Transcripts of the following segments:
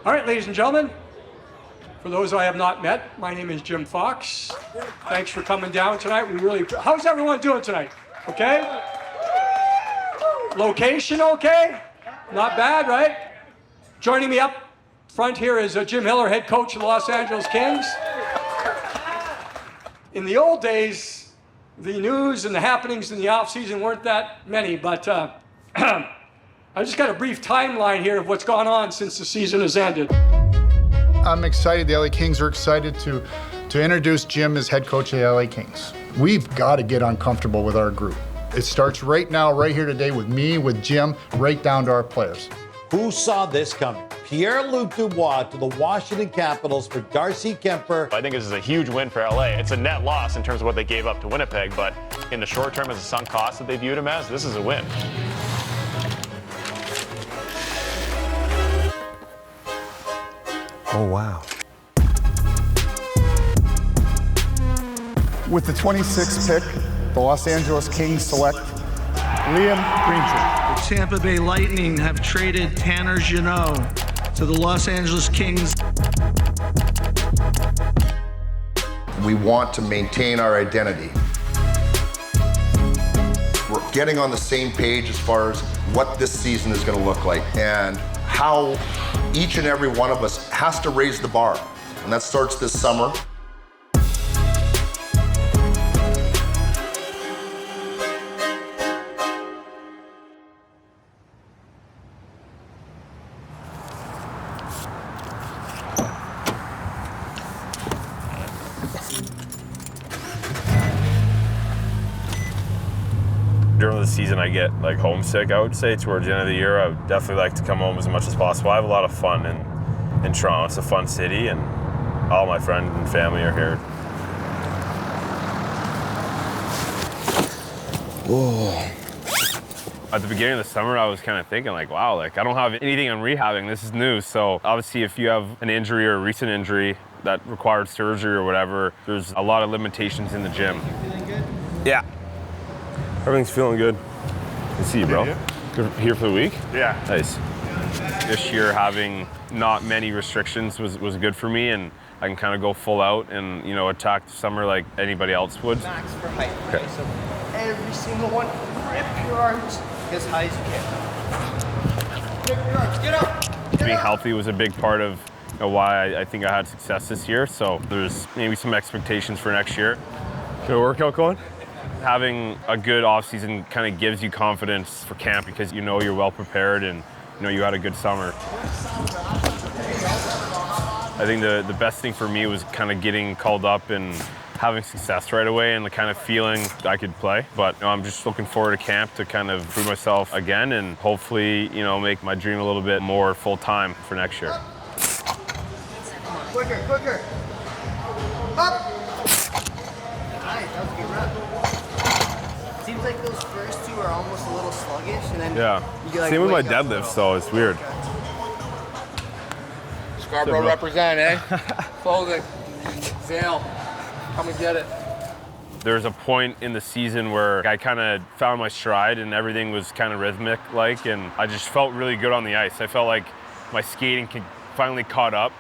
All right, ladies and gentlemen, for those I have not met, my name is Jim Fox. Thanks for coming down tonight. How's everyone doing tonight? Okay? Location okay? Not bad, right? Joining me up front here is Jim Hiller, head coach of the Los Angeles Kings. In the old days, the news and the happenings in the offseason weren't that many, but I just got a brief timeline here of what's gone on since the season has ended. I'm excited. The LA Kings are excited to introduce Jim as head coach of the LA Kings. We've got to get uncomfortable with our group. It starts right now, right here today with me, with Jim, right down to our players. Who saw this coming? Pierre-Luc Dubois to the Washington Capitals for Darcy Kemper. I think this is a huge win for LA. It's a net loss in terms of what they gave up to Winnipeg, but in the short term, as a sunk cost that they viewed him as, this is a win. Oh, wow. With the 26th pick, the Los Angeles Kings select Liam Greentree. The Tampa Bay Lightning have traded Tanner Jeannot to the Los Angeles Kings. We want to maintain our identity. We're getting on the same page as far as what this season is going to look like and how each and every one of us has to raise the bar. And that starts this summer. During the season, I get like homesick, I would say. Towards the end of the year, I would definitely like to come home as much as possible. I have a lot of fun in Toronto. It's a fun city, and all my friends and family are here. Whoa. At the beginning of the summer, I was kind of thinking like, wow, like I don't have anything I'm rehabbing. This is new. So obviously, if you have an injury or a recent injury that required surgery or whatever, there's a lot of limitations in the gym. Feeling good? Yeah. Everything's feeling good. Good to see you, bro. Good here for the week? Yeah. Nice. This year, having not many restrictions was good for me, and I can kind of go full out and, you know, attack the summer like anybody else would. Max for height, okay? So every single one, grip your arms as high as you can. Grip your arms, get up! Get Being up. healthy was a big part of why I think I had success this year, so there's maybe some expectations for next year. Good workout going? Having a good off-season kind of gives you confidence for camp because you know you're well prepared and you know you had a good summer. I think the best thing for me was kind of getting called up and having success right away and the kind of feeling I could play. But you know, I'm just looking forward to camp to kind of prove myself again and hopefully, you know, make my dream a little bit more full-time for next year. Quicker, quicker. Up! Nice, that was a good run. Seems like those first two are almost a little sluggish, and then you like Same with my wake up. deadlift, so it's weird. Scarborough represent, eh? Folding. Zale, come and get it. There's a point in the season where I kind of found my stride and everything was kind of rhythmic-like, and I just felt really good on the ice. I felt like my skating finally caught up,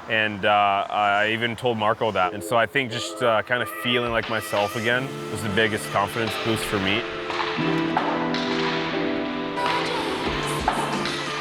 and I even told Marco that. And so I think just kind of feeling like myself again was the biggest confidence boost for me.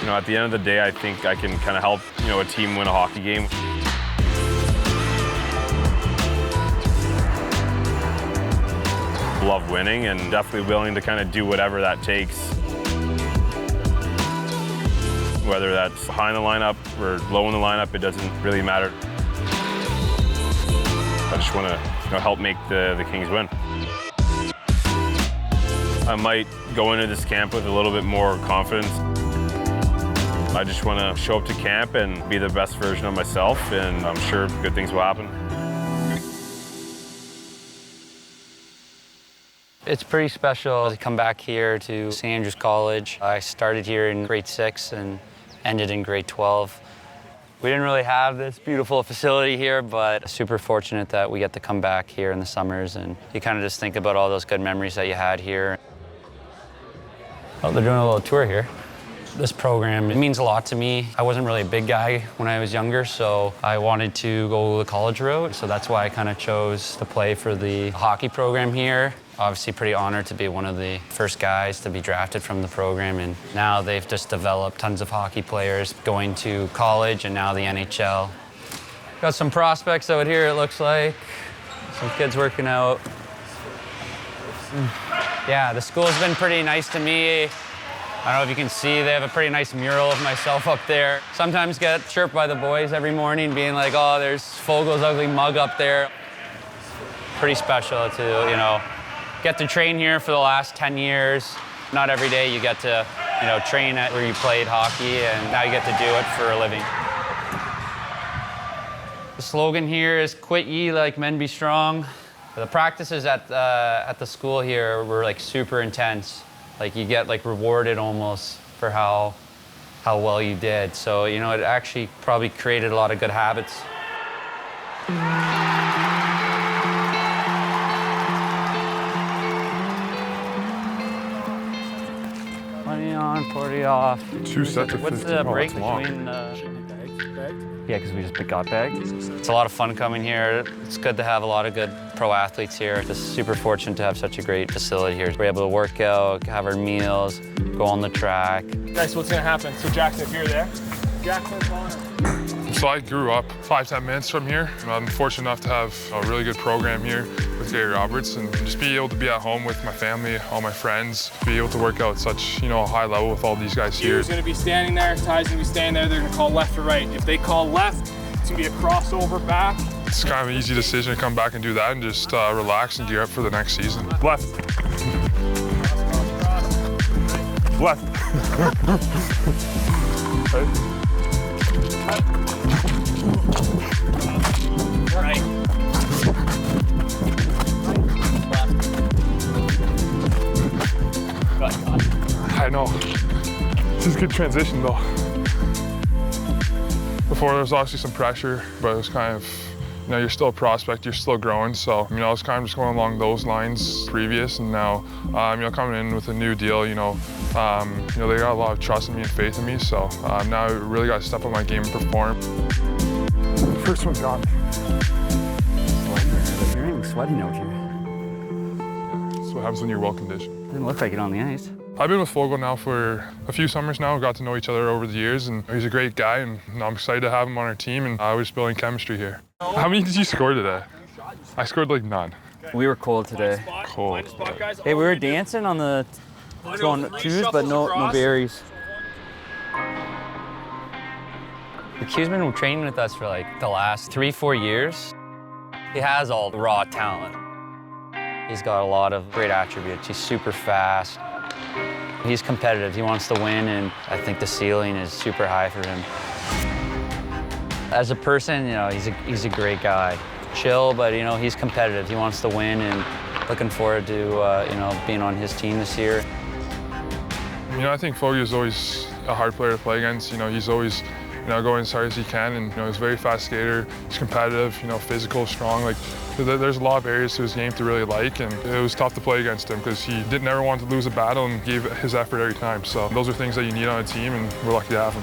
You know, at the end of the day, I think I can kind of help, you know, a team win a hockey game. Love winning and definitely willing to kind of do whatever that takes. Whether that's high in the lineup or low in the lineup, it doesn't really matter. I just want to, you know, help make the Kings win. I might go into this camp with a little bit more confidence. I just want to show up to camp and be the best version of myself, and I'm sure good things will happen. It's pretty special to come back here to St. Andrews College. I started here in grade 6 and ended in grade 12. We didn't really have this beautiful facility here, but super fortunate that we get to come back here in the summers, and you kind of just think about all those good memories that you had here. Oh, they're doing a little tour here. This program, it means a lot to me. I wasn't really a big guy when I was younger, so I wanted to go the college route. So that's why I kind of chose to play for the hockey program here. Obviously pretty honored to be one of the first guys to be drafted from the program, and now they've just developed tons of hockey players going to college and now the NHL. Got some prospects out here, it looks like. Some kids working out. Yeah, the school's been pretty nice to me. I don't know if you can see, they have a pretty nice mural of myself up there. Sometimes get chirped by the boys every morning being like, oh, there's Foegele's ugly mug up there. Pretty special to, you know, get to train here for the last 10 years. Not every day you get to, you know, train at where you played hockey, and now you get to do it for a living. The slogan here is "Quit ye like men be strong." The practices at the school here were like super intense. Like you get like rewarded almost for how well you did. So, you know, it actually probably created a lot of good habits. 20 on, 40 off. 2 sets of 15. What's the break long. between? Yeah, because we just got bagged. It's a lot of fun coming here. It's good to have a lot of good pro athletes here. Just super fortunate to have such a great facility here. We're able to work out, have our meals, go on the track. Guys, what's gonna happen? So Jackson, if you're there, Jackson, So I grew up 5-10 minutes from here. I'm fortunate enough to have a really good program here with Gary Roberts, and just be able to be at home with my family, all my friends, be able to work out at such, you know, a high level with all these guys here. You're gonna be standing there, Ty's gonna be standing there, they're gonna call left or right. If they call left, it's gonna be a crossover back. It's kind of an easy decision to come back and do that and just relax and gear up for the next season. Left. Left. Right. I know. This is a good transition though. Before there was obviously some pressure, but it was kind of, you know, you're still a prospect, you're still growing. So, you know, I was kind of just going along those lines previous, and now, you know, coming in with a new deal, you know, they got a lot of trust in me and faith in me. So now I really got to step up my game and perform. First one gone. You're even sweating out here. That's what happens when you're well conditioned. Doesn't look like it on the ice. I've been with Foegele now for a few summers now. Got to know each other over the years, and he's a great guy, and I'm excited to have him on our team, and we're just building chemistry here. How many did you score today? I scored like none. We were cold today. Cold. Hey, we were dancing on the throwing twos, but no berries. The Q's been training with us for like the last 3-4 years. He has all the raw talent. He's got a lot of great attributes. He's super fast. He's competitive. He wants to win, and I think the ceiling is super high for him. As a person, you know, he's a great guy. Chill, but you know, he's competitive. He wants to win, and looking forward to you know, being on his team this year. You know, I think Foegele is always a hard player to play against. You know, he's always, you know, going as hard as he can, and you know, he's a very fast skater. He's competitive, you know, physical, strong. Like, there's a lot of areas to his game to really like, and it was tough to play against him because he didn't ever want to lose a battle and gave his effort every time. So those are things that you need on a team, and we're lucky to have him.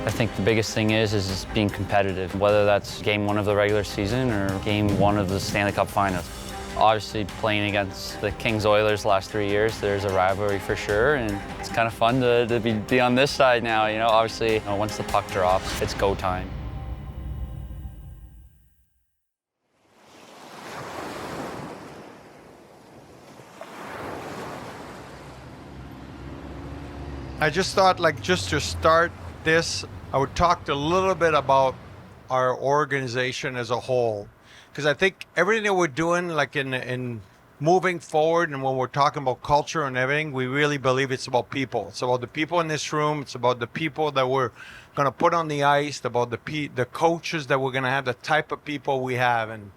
I think the biggest thing is being competitive, whether that's game 1 of the regular season or game 1 of the Stanley Cup Finals. Obviously, playing against the Kings Oilers the last 3 years, there's a rivalry for sure, and it's kind of fun to be on this side now. You know, obviously, you know, once the puck drops, it's go time. I just thought, like, just to start this, I would talk a little bit about our organization as a whole. Because I think everything that we're doing, like in moving forward, and when we're talking about culture and everything, we really believe it's about people. It's about the people in this room. It's about the people that we're going to put on the ice, about the coaches that we're going to have, the type of people we have. And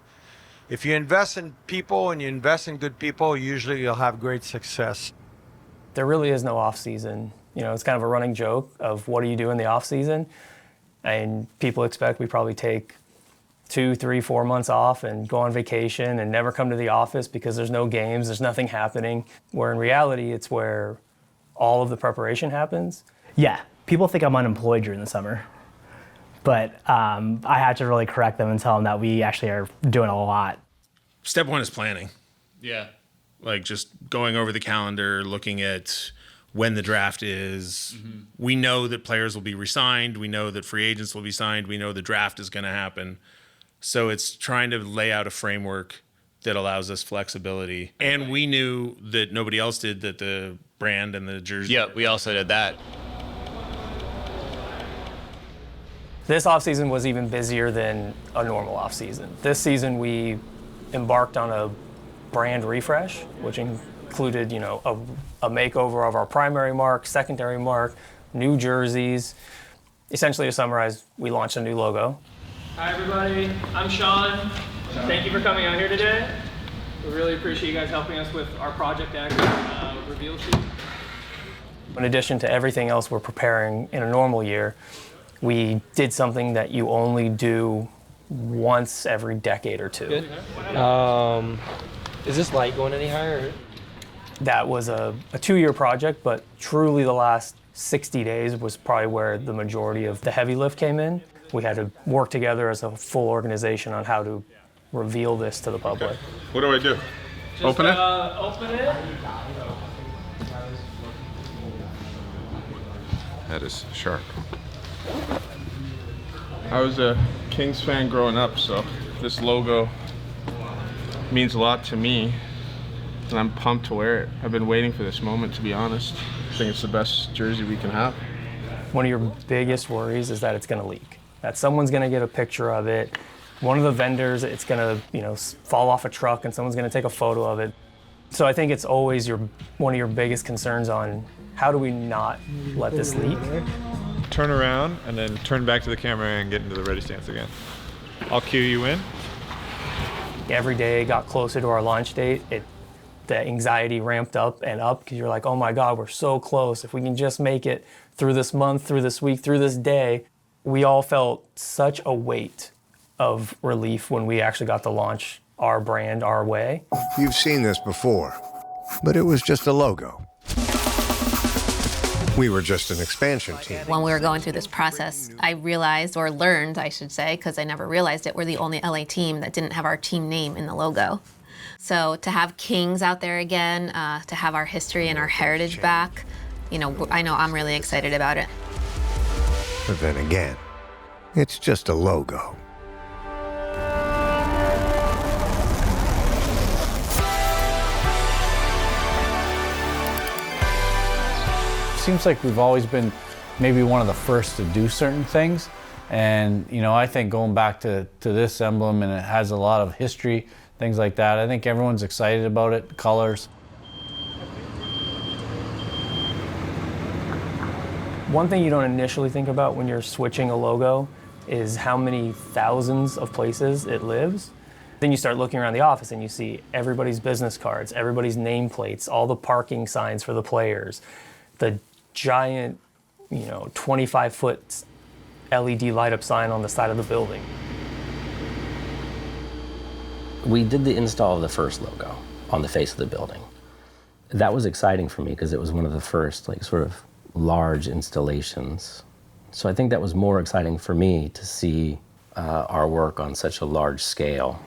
if you invest in people and you invest in good people, usually you'll have great success. There really is no off season. You know, it's kind of a running joke of what do you do in the off season, and people expect we probably take 2, 3, 4 months off and go on vacation and never come to the office because there's no games, there's nothing happening. Where in reality, it's where all of the preparation happens. Yeah, people think I'm unemployed during the summer, but I had to really correct them and tell them that we actually are doing a lot. Step one is planning. Yeah. Like just going over the calendar, looking at when the draft is. Mm-hmm. We know that players will be re-signed. We know that free agents will be signed. We know the draft is going to happen. So it's trying to lay out a framework that allows us flexibility. And we knew that nobody else did, that the brand and the jersey. Yeah, we also did that. This offseason was even busier than a normal offseason. This season we embarked on a brand refresh, which included, a makeover of our primary mark, secondary mark, new jerseys. Essentially, to summarize, we launched a new logo. Hi everybody, I'm Sean. Thank you for coming out here today. We really appreciate you guys helping us with our Project X reveal shoot. In addition to everything else we're preparing in a normal year, we did something that you only do once every decade or two. Good. Is this light going any higher? That was a 2-year project, but truly the last 60 days was probably where the majority of the heavy lift came in. We had to work together as a full organization on how to reveal this to the public. Okay. What do I do? Just, open it? Open it. That is sharp. I was a Kings fan growing up, so this logo means a lot to me, and I'm pumped to wear it. I've been waiting for this moment, to be honest. I think it's the best jersey we can have. One of your biggest worries is that it's going to leak, that someone's going to get a picture of it. One of the vendors, it's going to, fall off a truck and someone's going to take a photo of it. So I think it's always one of your biggest concerns on how do we not let this leak? Turn around and then turn back to the camera and get into the ready stance again. I'll cue you in. Every day it got closer to our launch date, the anxiety ramped up and up because you're like, oh my God, we're so close. If we can just make it through this month, through this week, through this day. We all felt such a weight of relief when we actually got to launch our brand our way. You've seen this before, but it was just a logo. We were just an expansion team. When we were going through this process, I realized, or learned, I should say, because I never realized it, we're the only LA team that didn't have our team name in the logo. So to have Kings out there again, to have our history and our heritage back, I know I'm really excited about it. But then again, it's just a logo. Seems like we've always been maybe one of the first to do certain things. And, I think going back to this emblem, and it has a lot of history, things like that, I think everyone's excited about it, the colors. One thing you don't initially think about when you're switching a logo is how many thousands of places it lives. Then you start looking around the office and you see everybody's business cards, everybody's nameplates, all the parking signs for the players, the giant, 25-foot LED light-up sign on the side of the building. We did the install of the first logo on the face of the building. That was exciting for me because it was one of the first, sort of large installations. So I think that was more exciting for me to see our work on such a large scale.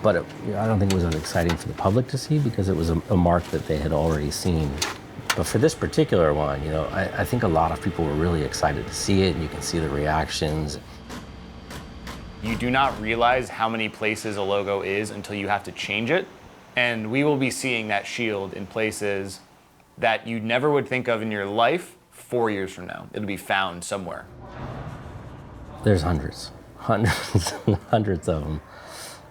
But I don't think it was as exciting for the public to see because it was a mark that they had already seen. But for this particular one, I think a lot of people were really excited to see it, and you can see the reactions. You do not realize how many places a logo is until you have to change it. And we will be seeing that shield in places that you never would think of in your life 4 years from now. It'll be found somewhere. There's hundreds of them.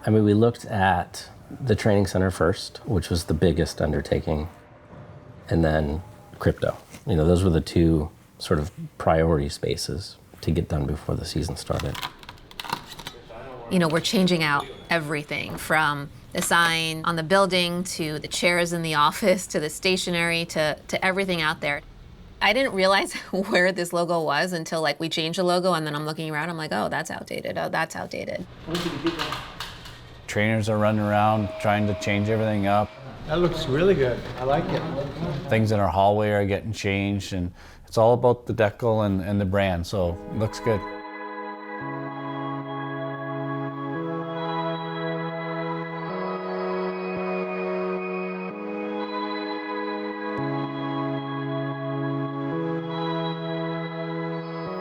I mean, we looked at the training center first, which was the biggest undertaking, and then crypto. Those were the two sort of priority spaces to get done before the season started. We're changing out everything from the sign on the building to the chairs in the office to the stationery to everything out there. I didn't realize where this logo was until like we changed the logo, and then I'm looking around, I'm like, oh, that's outdated. Oh, that's outdated. Trainers are running around trying to change everything up. That looks really good. I like it. Things in our hallway are getting changed, and it's all about the decal and the brand, so it looks good.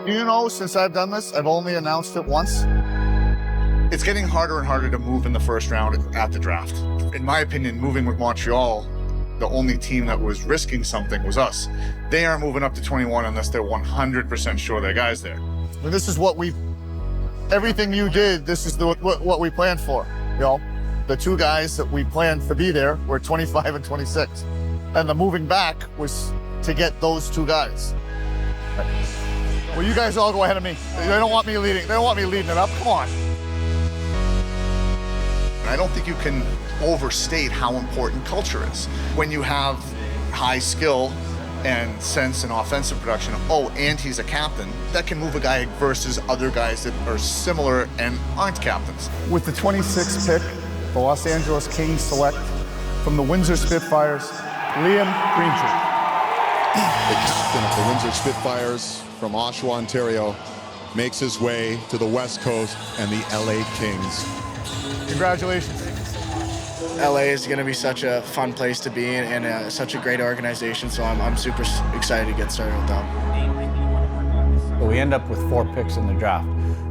You know, since I've done this, I've only announced it once. It's getting harder and harder to move in the first round at the draft. In my opinion, moving with Montreal, the only team that was risking something was us. They aren't moving up to 21 unless they're 100% sure their guy's there. And this is what everything you did, this is what we planned for. You know, the two guys that we planned to be there were 25 and 26. And the moving back was to get those two guys. Well, you guys all go ahead of me. They don't want me leading. They don't want me leading it up. Come on. I don't think you can overstate how important culture is. When you have high skill and sense and offensive production, and he's a captain, that can move a guy versus other guys that are similar and aren't captains. With the 26th pick, the Los Angeles Kings select from the Windsor Spitfires, Liam Greentree. The captain of the Windsor Spitfires from Oshawa, Ontario, makes his way to the West Coast and the LA Kings. Congratulations. LA is going to be such a fun place to be in and such a great organization, so I'm super excited to get started with them. We end up with 4 picks in the draft,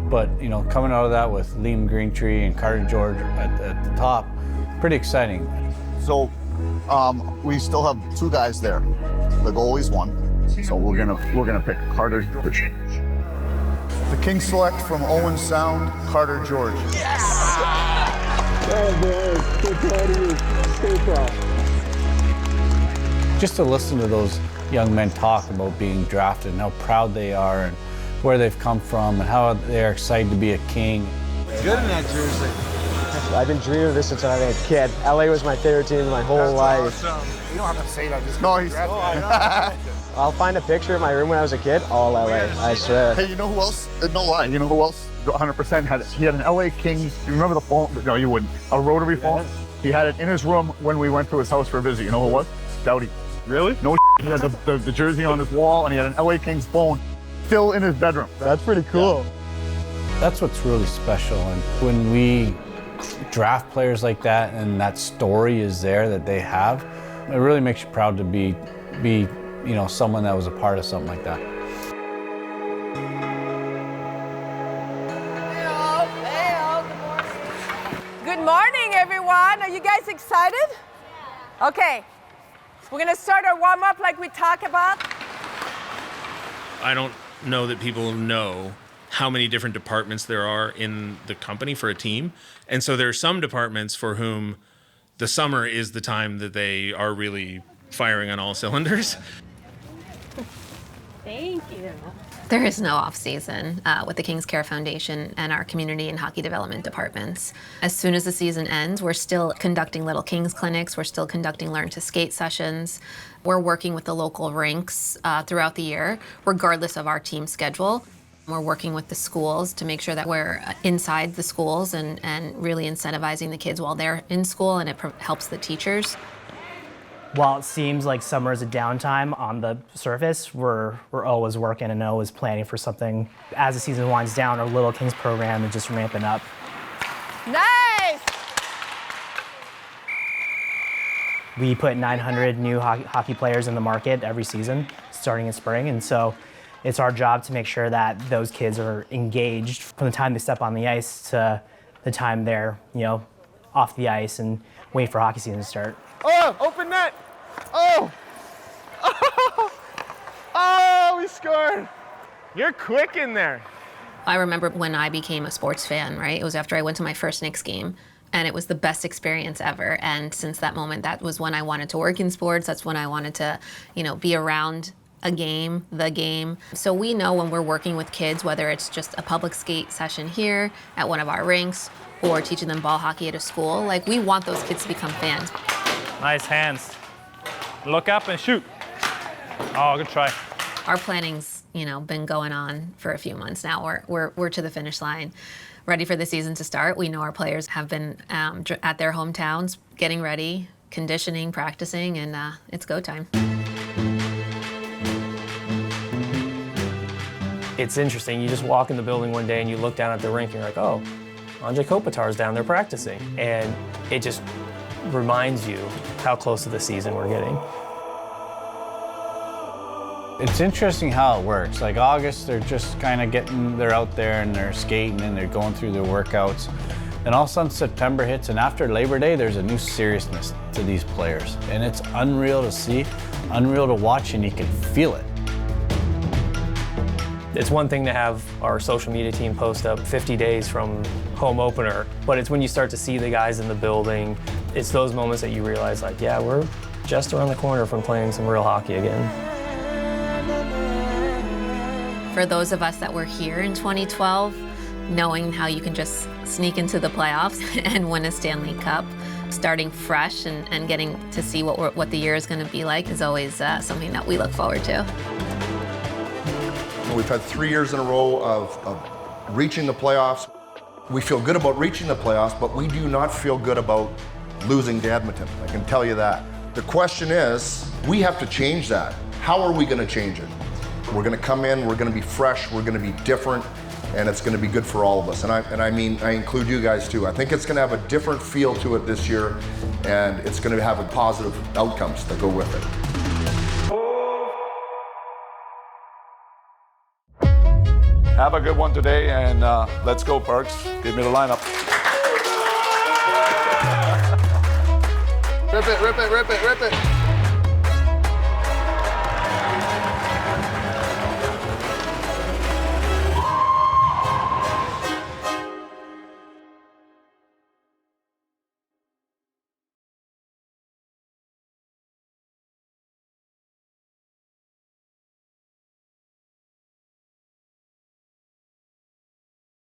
but you know, coming out of that with Liam Greentree and Carter George at the top, pretty exciting. So we still have 2 guys there. The goalie's 1. So we're gonna pick Carter George. The Kings select from Owen Sound, Carter George. Yes! Oh boy, so proud of you. So proud. Just to listen to those young men talk about being drafted and how proud they are and where they've come from and how they're excited to be a King. It's good in that jersey. I've been dreaming of this since I was a kid. LA was my favorite team my whole life. Awesome. You don't have to say that. Just I'll find a picture of my room when I was a kid. All LA, I swear. Hey, you know who else? No lie. You know who else? 100% had it. He had an LA Kings. You remember the phone? No, you wouldn't. A rotary phone. He had it in his room when we went to his house for a visit. You know who it was? Doughty. Really? No. He had the jersey on his wall, and he had an LA Kings phone still in his bedroom. That's pretty cool. Yeah. That's what's really special, and when we draft players like that, and that story is there that they have, it really makes you proud to be you know, someone that was a part of something like that. Good morning, everyone. Are you guys excited? Okay, we're gonna start our warm-up like we talked about. I don't know that people know how many different departments there are in the company for a team. And so there are some departments for whom the summer is the time that they are really firing on all cylinders. Thank you. There is no off season with the Kings Care Foundation and our community and hockey development departments. As soon as the season ends, we're still conducting Little Kings clinics. We're still conducting Learn to Skate sessions. We're working with the local rinks throughout the year, regardless of our team schedule. We're working with the schools to make sure that we're inside the schools and really incentivizing the kids while they're in school, and it helps the teachers. While it seems like summer is a downtime on the surface, we're always working and always planning for something. As the season winds down, our Little Kings program is just ramping up. Nice! We put 900 new hockey players in the market every season, starting in spring, and so it's our job to make sure that those kids are engaged from the time they step on the ice to the time they're, you know, off the ice and wait for hockey season to start. Oh, open net! Oh! Oh, we scored! You're quick in there. I remember when I became a sports fan, right? It was after I went to my first Knicks game, and it was the best experience ever. And since that moment, that was when I wanted to work in sports. That's when I wanted to, you know, be around a game, the game. So we know when we're working with kids, whether it's just a public skate session here at one of our rinks or teaching them ball hockey at a school, like we want those kids to become fans. Nice hands. Look up and shoot. Oh, good try. our planning's, been going on for a few months now. We're to the finish line, ready for the season to start. We know our players have been at their hometowns, getting ready, conditioning, practicing, and it's go time. It's interesting. You just walk in the building one day and you look down at the rink and you're like, oh, Andrej Kopitar's down there practicing. And it just reminds you how close to the season we're getting. It's interesting how it works. Like August, they're just kind of they're out there and they're skating and they're going through their workouts. Then all of a sudden September hits, and after Labor Day, there's a new seriousness to these players. And it's unreal to see, unreal to watch, and you can feel it. It's one thing to have our social media team post up 50 days from home opener, but it's when you start to see the guys in the building, it's those moments that you realize, like, yeah, we're just around the corner from playing some real hockey again. For those of us that were here in 2012, knowing how you can just sneak into the playoffs and win a Stanley Cup, starting fresh and getting to see what the year is going to be like is always something that we look forward to. We've had 3 years in a row of reaching the playoffs. We feel good about reaching the playoffs, but we do not feel good about losing to Edmonton. I can tell you that. The question is, we have to change that. How are we going to change it? We're going to come in, we're going to be fresh, we're going to be different, and it's going to be good for all of us. And I include you guys too. I think it's going to have a different feel to it this year, and it's going to have a positive outcomes that go with it. Have a good one today, and let's go, Parks. Give me the lineup. Rip it, rip it, rip it, rip it.